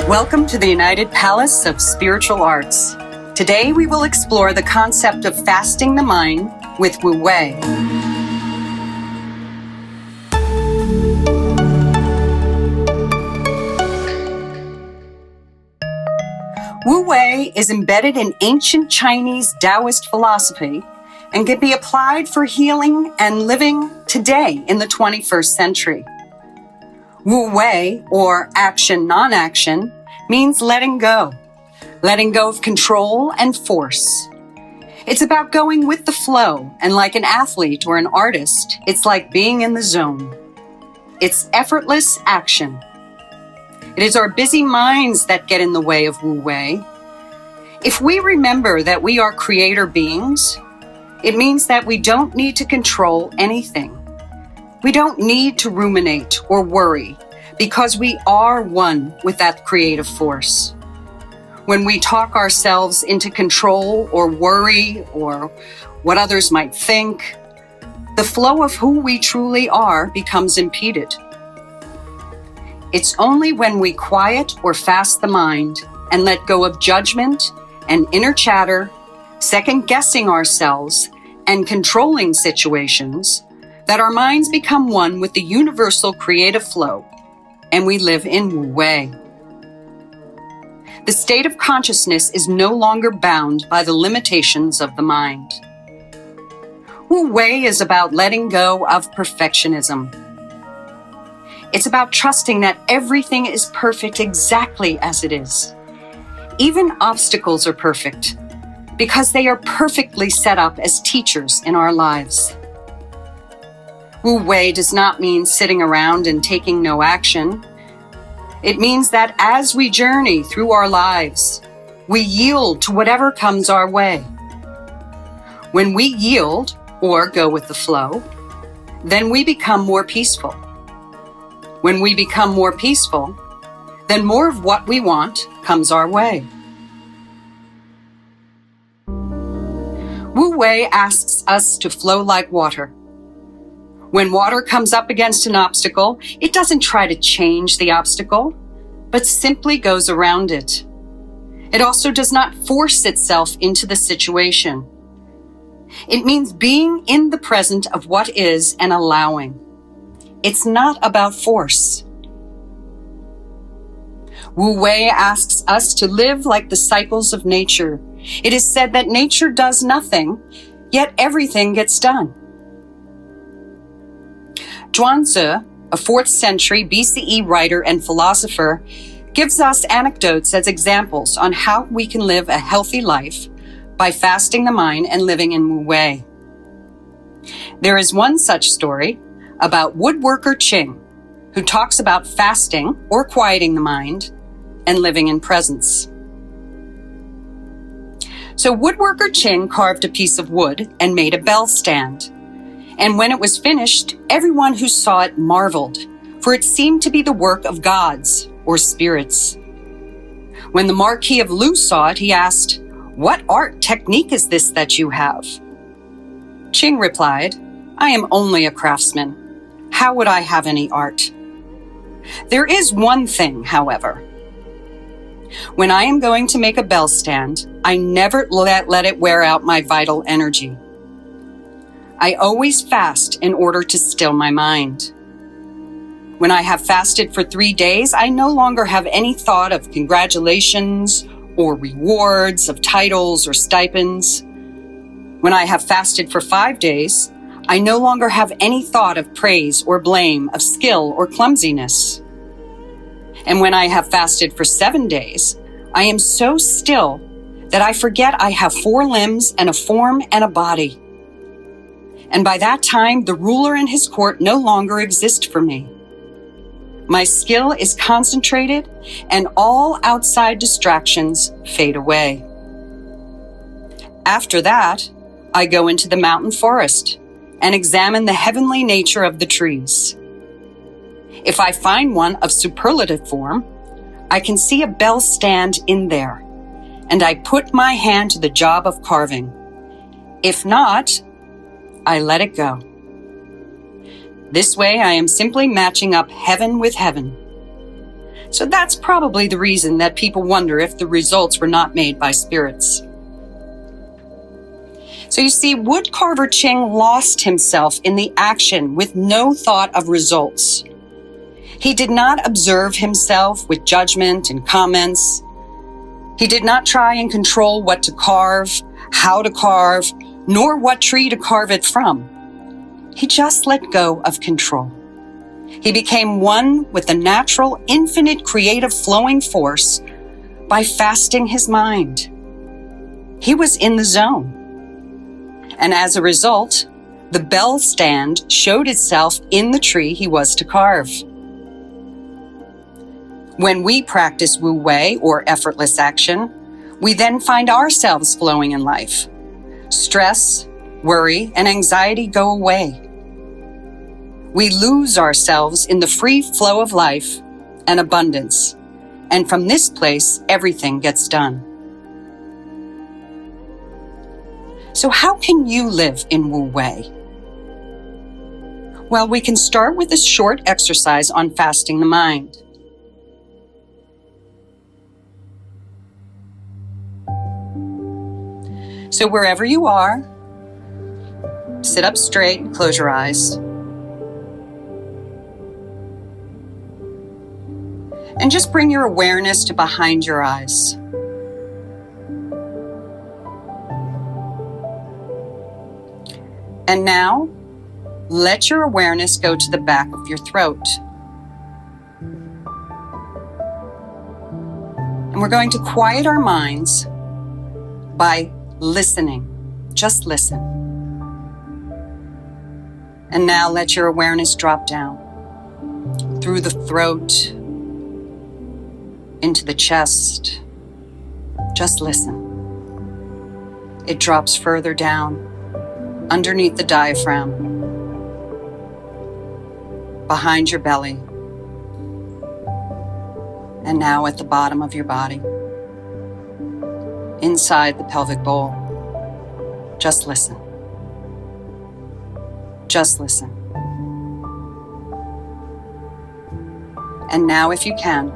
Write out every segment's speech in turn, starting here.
Welcome to the United Palace of Spiritual Arts. Today we will explore the concept of fasting the mind with Wu Wei. Wu Wei is embedded in ancient Chinese Taoist philosophy and can be applied for healing and living today in the 21st century. Wu Wei, or action non-action, means letting go of control and force. It's about going with the flow, and like an athlete or an artist, it's like being in the zone. It's effortless action. It is our busy minds that get in the way of Wu Wei. If we remember that we are creator beings, it means that we don't need to control anything. We don't need to ruminate or worry because we are one with that creative force. When we talk ourselves into control or worry or what others might think, the flow of who we truly are becomes impeded. It's only when we quiet or fast the mind and let go of judgment and inner chatter, second-guessing ourselves and controlling situations, that our minds become one with the universal creative flow, and we live in Wu Wei. The state of consciousness is no longer bound by the limitations of the mind. Wu Wei is about letting go of perfectionism. It's about trusting that everything is perfect exactly as it is. Even obstacles are perfect because they are perfectly set up as teachers in our lives. Wu Wei does not mean sitting around and taking no action. It means that as we journey through our lives, we yield to whatever comes our way. When we yield or go with the flow, then we become more peaceful. When we become more peaceful, then more of what we want comes our way. Wu Wei asks us to flow like water. When water comes up against an obstacle, it doesn't try to change the obstacle, but simply goes around it. It also does not force itself into the situation. It means being in the present of what is and allowing. It's not about force. Wu Wei asks us to live like the cycles of nature. It is said that nature does nothing, yet everything gets done. Zhuangzi, a 4th century BCE writer and philosopher, gives us anecdotes as examples on how we can live a healthy life by fasting the mind and living in Wu Wei. There is one such story about woodworker Qing, who talks about fasting or quieting the mind and living in presence. So woodworker Qing carved a piece of wood and made a bell stand. And when it was finished, everyone who saw it marveled, for it seemed to be the work of gods or spirits. When the Marquis of Lu saw it, he asked, "What art technique is this that you have?" Qing replied, "I am only a craftsman. How would I have any art?" There is one thing, however. When I am going to make a bell stand, I never let it wear out my vital energy. I always fast in order to still my mind. When I have fasted for 3 days, I no longer have any thought of congratulations or rewards, of titles or stipends. When I have fasted for 5 days, I no longer have any thought of praise or blame, of skill or clumsiness. And when I have fasted for 7 days, I am so still that I forget I have 4 limbs and a form and a body. And by that time, the ruler and his court no longer exist for me. My skill is concentrated, and all outside distractions fade away. After that, I go into the mountain forest and examine the heavenly nature of the trees. If I find one of superlative form, I can see a bell stand in there, and I put my hand to the job of carving. If not, I let it go. This way, I am simply matching up heaven with heaven. So that's probably the reason that people wonder if the results were not made by spirits. So you see, woodcarver Ching lost himself in the action with no thought of results. He did not observe himself with judgment and comments. He did not try and control what to carve, how to carve, nor what tree to carve it from. He just let go of control. He became one with the natural, infinite, creative, flowing force by fasting his mind. He was in the zone. And as a result, the bell stand showed itself in the tree he was to carve. When we practice Wu Wei or effortless action, we then find ourselves flowing in life. Stress, worry, and anxiety go away. We lose ourselves in the free flow of life and abundance. And from this place, everything gets done. So how can you live in Wu Wei? Well, we can start with a short exercise on fasting the mind. So wherever you are, sit up straight and close your eyes. And just bring your awareness to behind your eyes. And now, let your awareness go to the back of your throat. And we're going to quiet our minds by listening. Just listen. And now let your awareness drop down through the throat, into the chest. Just listen. It drops further down, underneath the diaphragm, behind your belly, and now at the bottom of your body, inside the pelvic bowl. Just listen. Just listen. And now, if you can,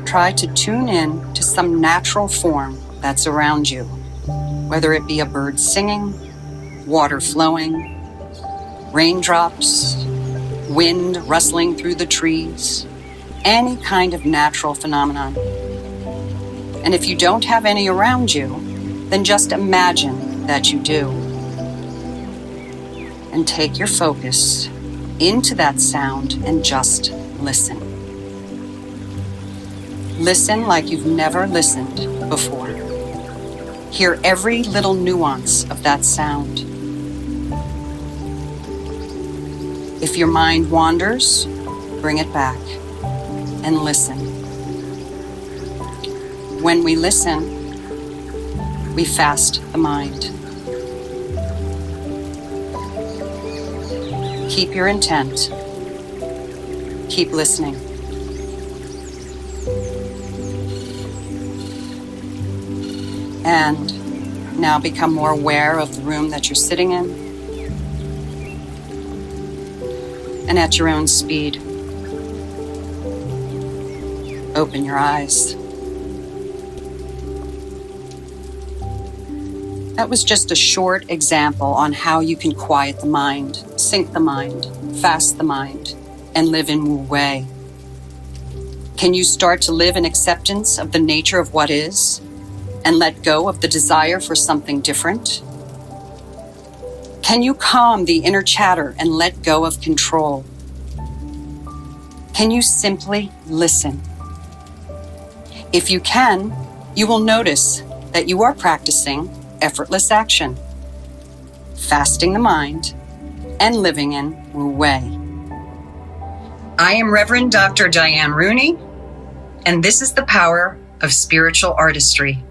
try to tune in to some natural form that's around you, whether it be a bird singing, water flowing, raindrops, wind rustling through the trees, any kind of natural phenomenon. And if you don't have any around you, then just imagine that you do. And take your focus into that sound and just listen. Listen like you've never listened before. Hear every little nuance of that sound. If your mind wanders, bring it back and listen. When we listen, we fast the mind. Keep your intent. Keep listening. And now become more aware of the room that you're sitting in. And at your own speed, open your eyes. That was just a short example on how you can quiet the mind, sync the mind, fast the mind, and live in Wu Wei. Can you start to live in acceptance of the nature of what is and let go of the desire for something different? Can you calm the inner chatter and let go of control? Can you simply listen? If you can, you will notice that you are practicing effortless action, fasting the mind, and living in Wu Wei. I am Reverend Dr. Diane Rooney, and this is the power of spiritual artistry.